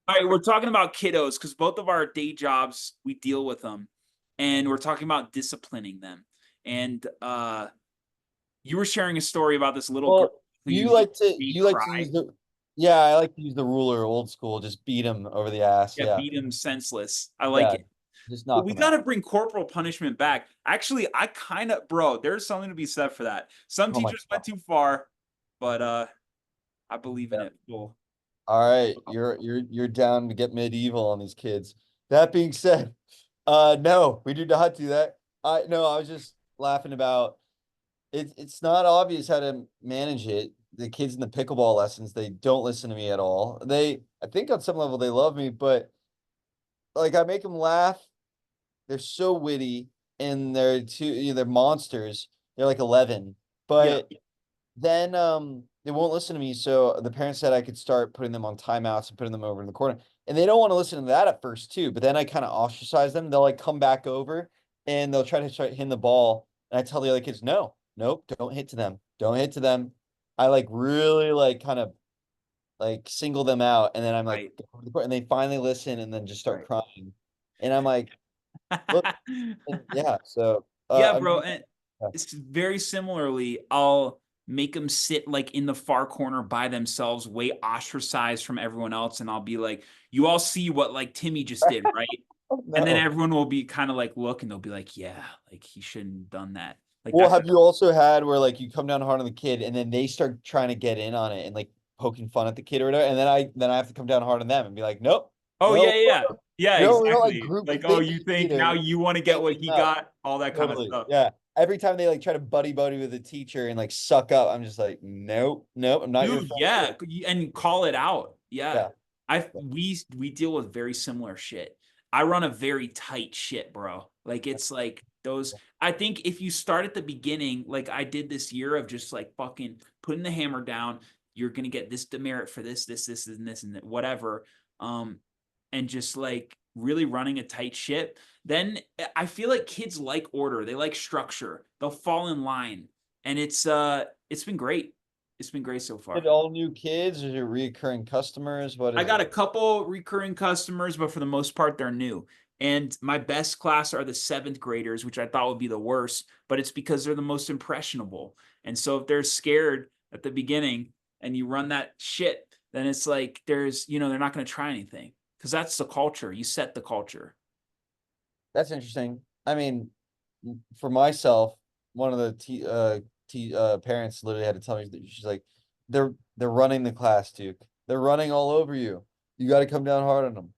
All right, we're talking about kiddos because both of our day jobs, we deal with them, and we're talking about disciplining them. And, you were sharing a story about this little girl Well, who you made you like to use cry. the yeah, I like to use the ruler old school, just beat him over the ass. Yeah, Yeah. beat him senseless. I like Yeah. it. Just But knock we him out. gotta bring corporal punishment back. Actually, I kinda bro, there's something to be said for that. Some Oh my teachers God. went too far, but, I believe in Yeah. it full. All right. You're down to get medieval on these kids. That being said, no, we do not do that. I was just laughing about it's not obvious how to manage it. The kids in the pickleball lessons, they don't listen to me at all. I think on some level they love me, but like I make them laugh. They're so witty and they're monsters. They're like 11. Yeah. But then they won't listen to me. So the parents said I could start putting them on timeouts and putting them over in the corner. And they don't want to listen to that at first too. But then I kind of ostracize them. They'll like come back over and they'll try to start hitting the ball. And I tell the other kids, no, nope, don't hit to them. Don't hit to them. I like really like kind of like single them out. And then I'm like, Right, and they finally listen and then just start right. crying. And I'm like, look, and yeah. So Yeah, I'm bro, and yeah. it's very similarly, I'll make them sit, like, in the far corner by themselves, way ostracized from everyone else, and I'll be like, "You all see what, like, Timmy just did, right?" Oh, And then no. everyone will be kinda, like, look, and they'll be like, "Yeah, like, he shouldn't have done that." Like, Well, that's have you also had where like you come down hard on the kid and then they start trying to get in on it and like poking fun at the kid or whatever, and then I have to come down hard on them and be like, nope, Oh, no, yeah, yeah, yeah. Yeah, no, we don't like exactly. group Like, "Oh, think you think now either. you wanna get Take what it he out. got?" All that kinda Totally. stuff. Yeah. Every time they like try to buddy with the teacher and like suck up, I'm just like, nope, nope, I'm not your Dude, friend yeah, here. and call it out. Yeah. Yeah. I Yeah. we deal with very similar shit. I run a very tight shit, bro. Like, it's like those I think if you start at the beginning, like I did this year of just, like, fucking putting the hammer down, you're gonna get this demerit for this, and this, and that, whatever, and just, like, really running a tight ship, then I feel like kids like order, they like structure, they'll fall in line, and it's been great. It's been great so Is it far. all new kids? Is it recurring customers? What I is got it? a couple recurring customers, but for the most part, they're new. And my best class are the seventh graders, which I thought would be the worst, but it's because they're the most impressionable. And so if they're scared at the beginning and you run that shit, then it's like they're not going to try anything because that's the culture. You set the culture. That's interesting. I mean, for myself, one of the parents literally had to tell me that she's like, they're running the class, Duke. They're running all over you. You got to come down hard on them.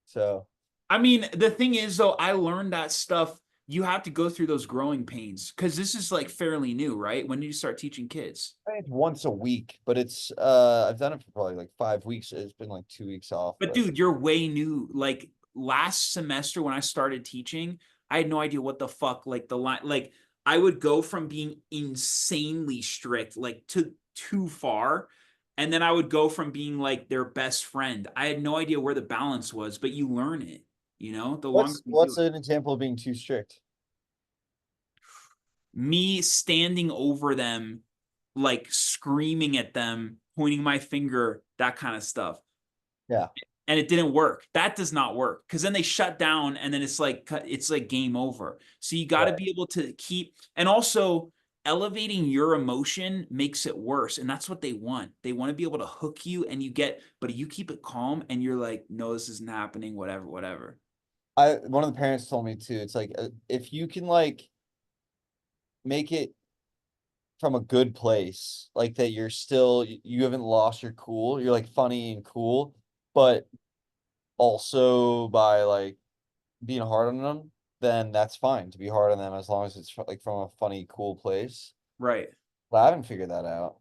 So I mean, the thing is, though, I learned that stuff. You have to go through those growing pains because this is like fairly new, right? When did you start teaching kids? I think it's once a week, but it's I've done it for probably like 5 weeks. It's been like 2 weeks off, But but dude, you're way new. Like last semester when I started teaching, I had no idea what the fuck like the line like I would go from being insanely strict like to too far and then I would go from being like their best friend. I had no idea where the balance was, but you learn it, the longer you do what's it. an example of being too strict? Me standing over them like screaming at them, pointing my finger, that kind of stuff. Yeah. And it didn't work. That does not work because then they shut down and then it's like game over. So you got to Right. be able to keep and also elevating your emotion makes it worse and that's what they want. They want to be able to hook you and but you keep it calm and you're like no this isn't happening whatever. I one of the parents told me too. It's like if you can like make it from a good place, like that you're still you haven't lost your cool. You're like funny and cool, but also by like being hard on them, then that's fine to be hard on them as long as it's like from a funny, cool place. Right. But I haven't figured that out.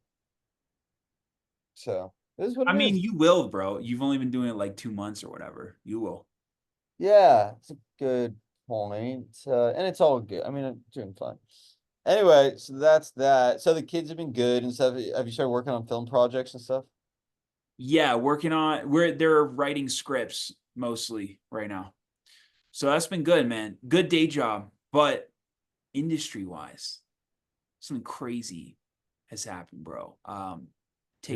So this is what I it mean is. you will, bro. You've only been doing it like 2 months or whatever. You will. Yeah, it's a good point. And it's all good. I mean, I'm doing fine. Anyway, so that's that. So the kids have been good and stuff. Have you started working on film projects and stuff? Yeah, working on where they're writing scripts mostly right now. So that's been good, man. Good day job. But industry wise, something crazy has happened, bro. You're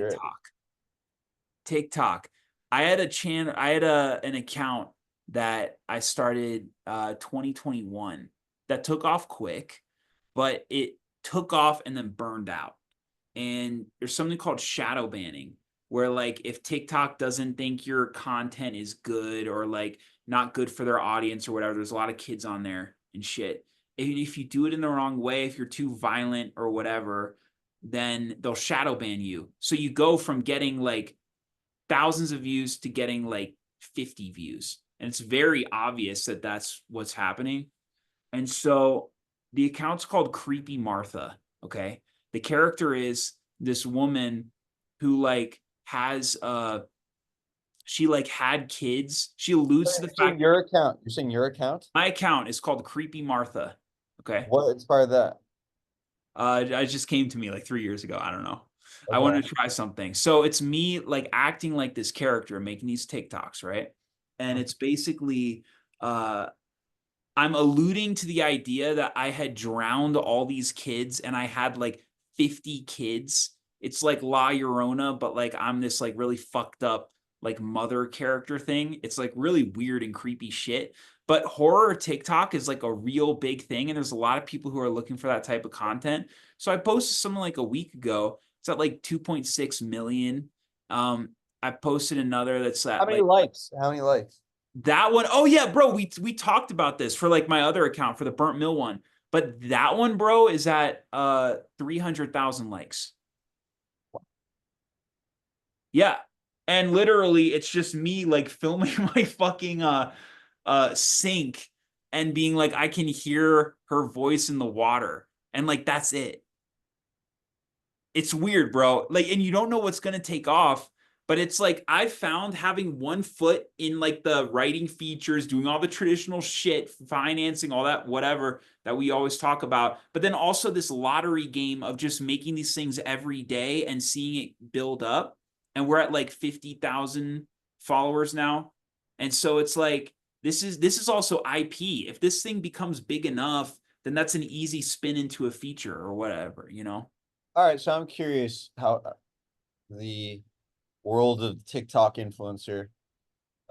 TikTok. TikTok. I had a channel, I had an account that I started 2021 that took off quick, but it took off and then burned out. And there's something called shadow banning, where like if TikTok doesn't think your content is good or like not good for their audience or whatever, there's a lot of kids on there and shit. And if you do it in the wrong way, if you're too violent or whatever, then they'll shadow ban you. So you go from getting like thousands of views to getting like 50 views. And it's very obvious that that's what's happening. And so the account's called Creepy Martha. Okay. The character is this woman who like has she like had kids. She alludes to the You're saying fact your account. You're saying your account? my account is called Creepy Martha. Okay. What inspired that? It just came to me like 3 years ago. I don't know. I wanted Okay. to try something. So it's me like acting like this character, making these TikToks, right? And it's basically uh I'm alluding to the idea that I had drowned all these kids and I had like 50 kids. It's like La Llorona, but like I'm this like really fucked up like mother character thing. It's like really weird and creepy shit. But horror TikTok is like a real big thing, and there's a lot of people who are looking for that type of content. So I posted something like a week ago. It's at like 2.6 million. Um, I posted another that's How at many like likes? How many likes? that one. Oh yeah, bro. We talked about this for like my other account for the burnt mill one. But that one, bro, is at 300,000 likes. Yeah. And literally it's just me like filming my fucking sink and being like I can hear her voice in the water. And like that's it. It's weird, bro. Like, and you don't know what's gonna take off. But it's like I found having one foot in like the writing features, doing all the traditional shit, financing, all that, whatever that we always talk about. But then also this lottery game of just making these things every day and seeing it build up. And we're at like 50,000 followers now. And so it's like this is also IP. If this thing becomes big enough, then that's an easy spin into a feature or whatever, you know? All right, so I'm curious how the world of TikTok influencer.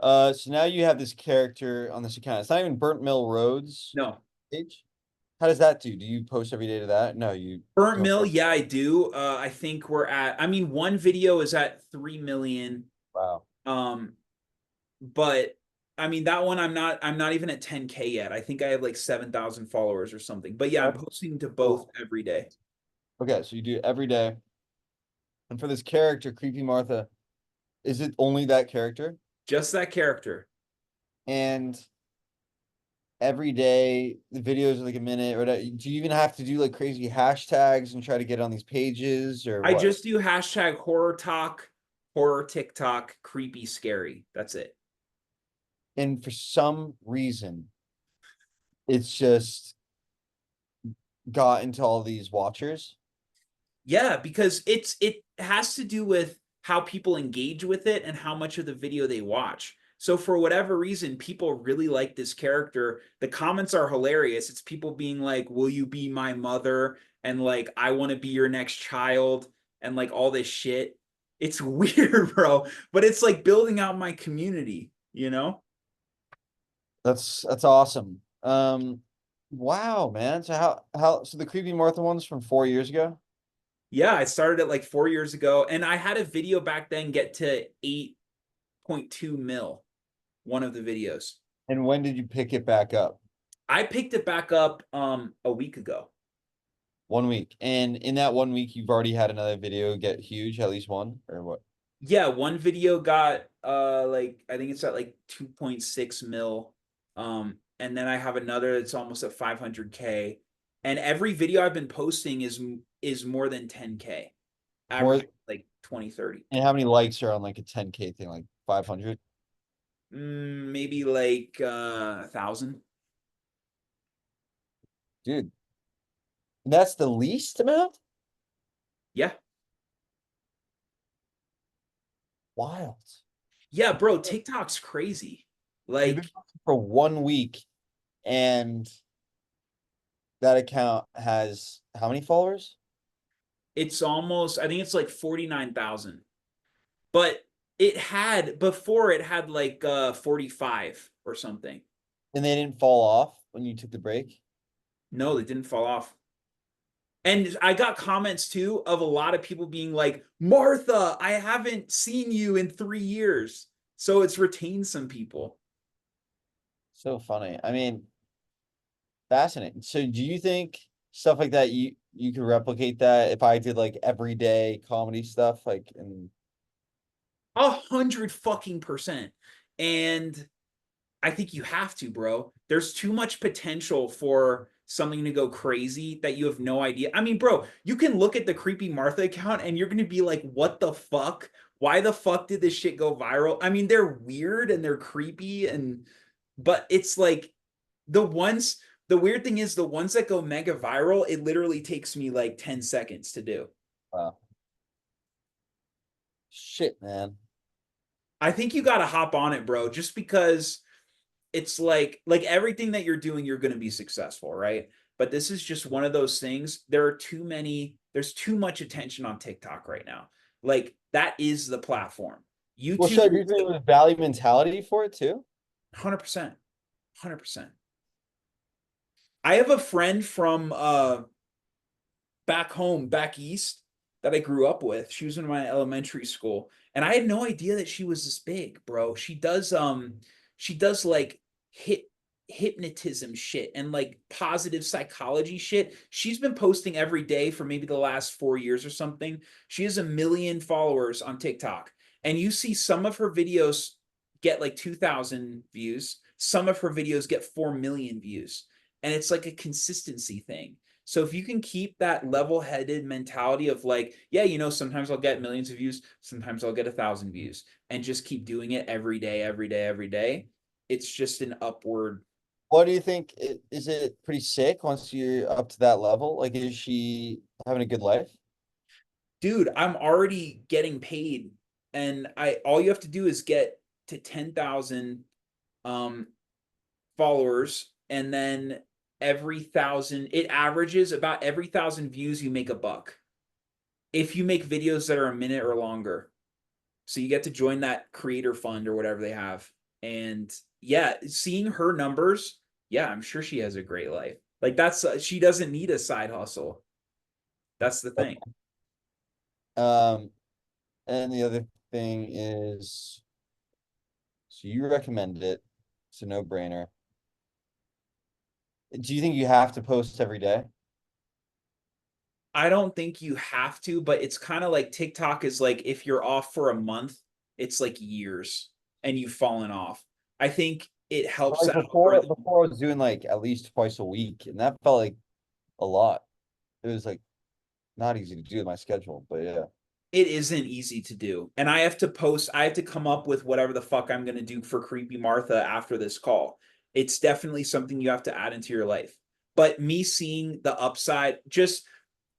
So now you have this character on this account. It's not even Burnt Mill Roads No. page. How does that do? Do you post every day to that? No, you Burnt don't. Mill, yeah, I do. I think we're at, I mean, one video is at 3 million. Wow. Um, but I mean that one I'm not even at 10K yet. I think I have like 7,000 followers or something. But yeah, I'm Okay. posting to both Cool. every day. Okay, so you do it every day. And for this character, Creepy Martha, is it only that character? Just that character. And every day the videos are like a minute or do you even have to do like crazy hashtags and try to get on these pages or I what? just do hashtag horror talk, horror TikTok, creepy scary. That's it. And for some reason, it's just got into all these watchers. Yeah, because it has to do with how people engage with it and how much of the video they watch. So for whatever reason, people really like this character. The comments are hilarious. It's people being like, "Will you be my mother?" and like, "I want to be your next child," and like all this shit. It's weird, bro, but it's like building out my community, you know? That's awesome. Wow, man. So how so the Creepy Martha one's from 4 years ago? Yeah, I started it like 4 years ago, and I had a video back then get to 8.2 mil, one of the videos. And when did you pick it back up? I picked it back up a week ago. 1 week. And in that 1 week, you've already had another video get huge, at least one, or what? Yeah, one video got like I think it's at like 2.6 mil. And then I have another that's almost at 500K. And every video I've been posting is more than 10K, More, average like 20, 30. and how many likes are on like a 10K thing, like 500? Maybe like 1,000. Dude, that's the least amount? Yeah. Wild. Yeah, bro, TikTok's crazy. You've been Like posting for 1 week and that account has how many followers? it's almost I think it's like 49,000. But It had before it had like 45 or something. And they didn't fall off when you took the break? No, they didn't fall off. And I got comments too of a lot of people being like, Martha, I haven't seen you in 3 years. So it's retained some people. So funny. I mean, fascinating. So do you think stuff like that you could replicate that if I did like everyday comedy stuff like and 100 fucking percent. And I think you have to, bro. There's too much potential for something to go crazy that you have no idea. I mean, bro, you can look at the creepy Martha account and you're going to be like, what the fuck? Why the fuck did this shit go viral? I mean, they're weird and they're creepy but it's like the ones the weird thing is the ones that go mega viral, it literally takes me like 10 seconds to do. wow. Shit, man. I think you got to hop on it, bro, just because it's like everything that you're doing, you're going to be successful, right? But this is just one of those things. There's too much attention on TikTok right now. Like that is the platform. Well, YouTube, should I do something with value mentality for it too? 100%. 100%. I have a friend from back home, back east, that I grew up with. She was in my elementary school, and I had no idea that she was this big, bro. She does like hit hypnotism shit and like positive psychology shit. She's been posting every day for maybe the last 4 years or something. She has 1 million followers on TikTok. And you see some of her videos get like 2,000 views. Some of her videos get 4 million views. And it's like a consistency thing. So if you can keep that level-headed mentality of like, yeah, sometimes I'll get millions of views, sometimes I'll get 1,000 views, and just keep doing it every day, every day, every day, it's just an upward. What do you think? Is it pretty sick once you're up to that level? Like, is she having a good life? Dude, I'm already getting paid, and I all you have to do is get to 10,000 um followers, and then it averages about every 1,000 views you make $1 if you make videos that are a minute or longer. So you get to join that creator fund or whatever they have. And yeah, seeing her numbers, yeah, I'm sure she has a great life. Like she doesn't need a side hustle. That's the thing. Um, and the other thing is, so you recommend it. It's a no-brainer. Do you think you have to post every day? I don't think you have to, but it's kind of like TikTok is like if you're off for a month, it's like years and you've fallen off. I think it helps Like the before, algorithm. before I was doing like at least twice a week, and that felt like a lot. It was like not easy to do with my schedule, but yeah. It isn't easy to do. And I have to come up with whatever the fuck I'm going to do for Creepy Martha after this call. It's definitely something you have to add into your life. But me seeing the upside,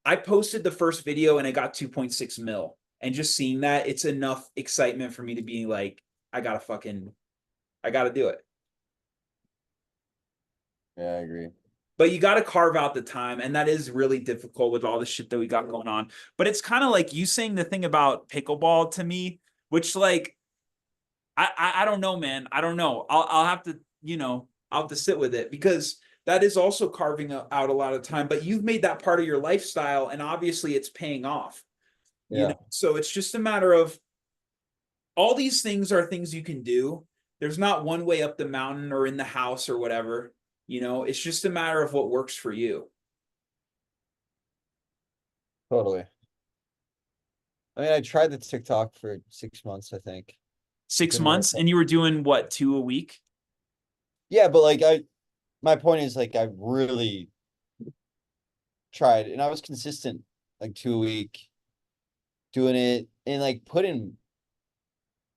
I posted the first video and it got 2.6 mil. And just seeing that, it's enough excitement for me to be like, I got to do it. Yeah, I agree. But you got to carve out the time, and that is really difficult with all the shit that we got going on. But it's kind of like you saying the thing about pickleball to me, which like I don't know, man. I don't know. I'll have to I'll have to sit with it because that is also carving out a lot of time. But you've made that part of your lifestyle, and obviously it's paying off. Yeah, So it's just a matter of all these things are things you can do. There's not one way up the mountain or in the house or whatever. It's just a matter of what works for you. totally. I mean, I tried the TikTok for 6 months, I think. It six didn't work. months and you were doing what, two a week? Yeah, but like my point is like I really tried and I was consistent like 2 a week doing it and like put in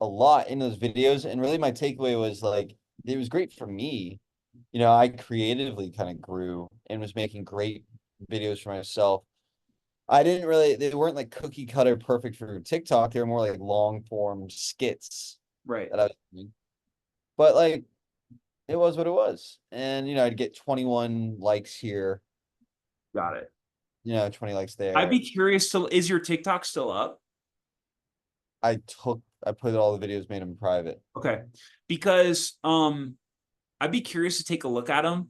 a lot in those videos. And really my takeaway was like it was great for me. I creatively kind of grew and was making great videos for myself. They weren't like cookie cutter perfect for TikTok. They were more like long form skits Right. that I was doing. But like it was what it was. And I'd get 21 likes here, Got it. 20 likes I'd be there. curious to, is your TikTok still up? I put all the videos, made them private. Okay. Because I'd be curious to take a look at them,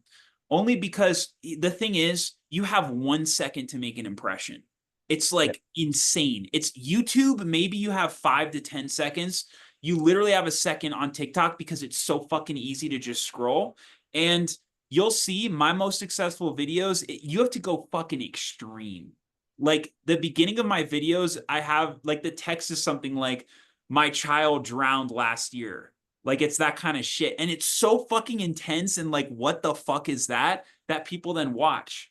only because the thing is, you have 1 second to make an impression. It's Yeah. like insane. It's YouTube, maybe you have 5 to 10 seconds. You literally have a second on TikTok because it's so fucking easy to just scroll. And you'll see my most successful videos, you have to go fucking extreme. Like the beginning of my videos, I have like the text is something like, my child drowned last year. Like it's that kind of shit. And it's so fucking intense and like, what the fuck is that? That people then watch.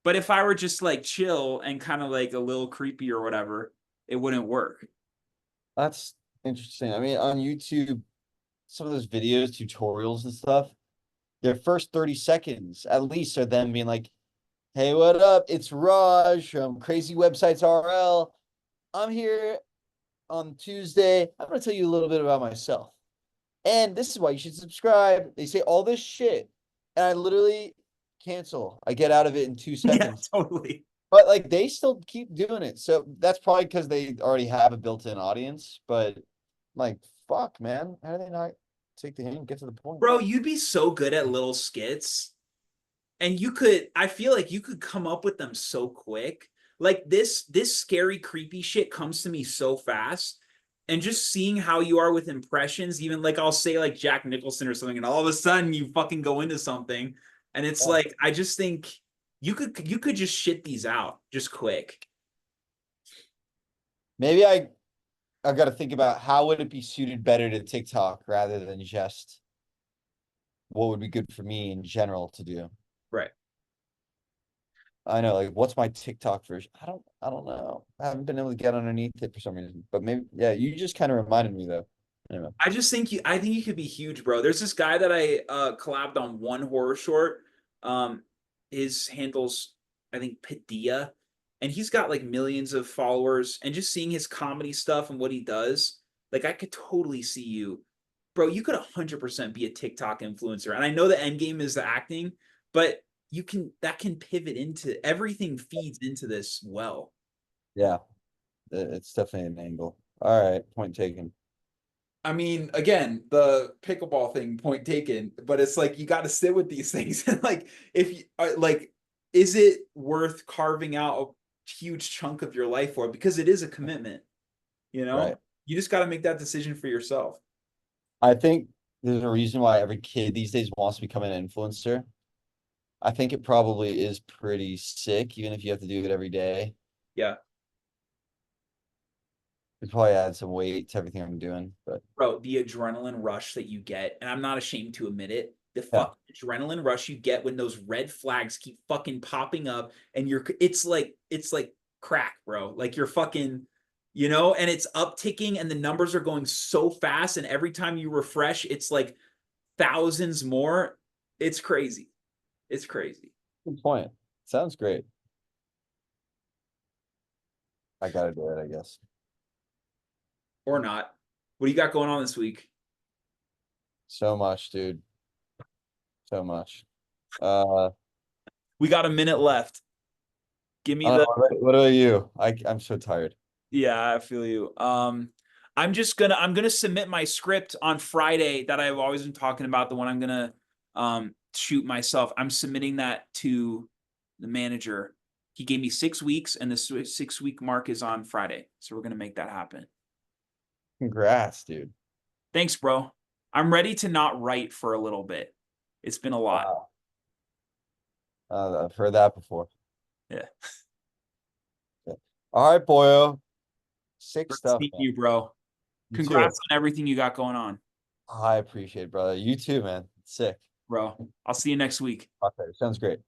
But if I were just like chill and kind of like a little creepy or whatever, it wouldn't work. That's interesting. I mean, on YouTube, some of those videos, tutorials and stuff, their first 30 seconds at least are them being like, hey, what up? It's Raj from Crazy Websites RL. I'm here on Tuesday. I'm going to tell you a little bit about myself. And this is why you should subscribe. They say all this shit. And I literally cancel. I get out of it in 2 seconds. Yeah, totally. But like they still keep doing it. So that's probably because they already have a built-in audience. But like, fuck, man. How do they not take the hint and get to the point? Bro, you'd be so good at little skits. And you could, I feel like you could come up with them so quick. Like this scary, creepy shit comes to me so fast. And just seeing how you are with impressions, even like I'll say like Jack Nicholson or something, and all of a sudden you fucking go into something. And it's Yeah. like, I just think you could just shit these out just quick. Maybe I've got to think about how would it be suited better to TikTok rather than just what would be good for me in general to do. Right. I know, like, what's my TikTok version? I don't know. I haven't been able to get underneath it for some reason. But maybe, yeah, you just kind of reminded me though. Anyway, I think you could be huge, bro. There's this guy that I collabed on one horror short. Um his handles I think Padilla, and he's got like millions of followers, and just seeing his comedy stuff and what he does, like I could totally see you. Bro, you could 100% be a TikTok influencer. And I know the end game is the acting, but you can that can pivot into everything feeds into this well. yeah, it's definitely an angle. All right, point taken. I mean, again, the pickleball thing, point taken, but it's like you got to sit with these things. And like, if you like, is it worth carving out a huge chunk of your life for? Because it is a commitment, you know? Right. You just got to make that decision for yourself. I think there's a reason why every kid these days wants to become an influencer. I think it probably is pretty sick, even if you have to do it every day. Yeah. It probably add some weight to everything I'm doing. But Bro, the adrenaline rush that you get, and I'm not ashamed to admit it, the yeah, fucking adrenaline rush you get when those red flags keep fucking popping up, and it's like crack, bro. Like you're fucking, and it's upticking and the numbers are going so fast, and every time you refresh, it's like thousands more. It's crazy. It's crazy. good point. Sounds great. I gotta do it, I guess. Or not. What do you got going on this week? So much, dude. So much. Uh, We got a minute left. Give me I don't the know, what about you? I'm so tired. Yeah, I feel you. I'm gonna submit my script on Friday that I've always been talking about, the one I'm gonna shoot myself. I'm submitting that to the manager. He gave me 6 weeks, and the 6 week mark is on Friday. So we're gonna make that happen. Congrats, dude. Thanks, bro. I'm ready to not write for a little bit. It's been a lot. Wow. I've heard that before. Yeah. Yeah. All right, boyo. Sick Great to stuff, meet man. you, bro. You too. Congrats on everything you got going on, I appreciate it, brother. You too, man. Sick. bro. I'll see you next week. Okay, sounds great.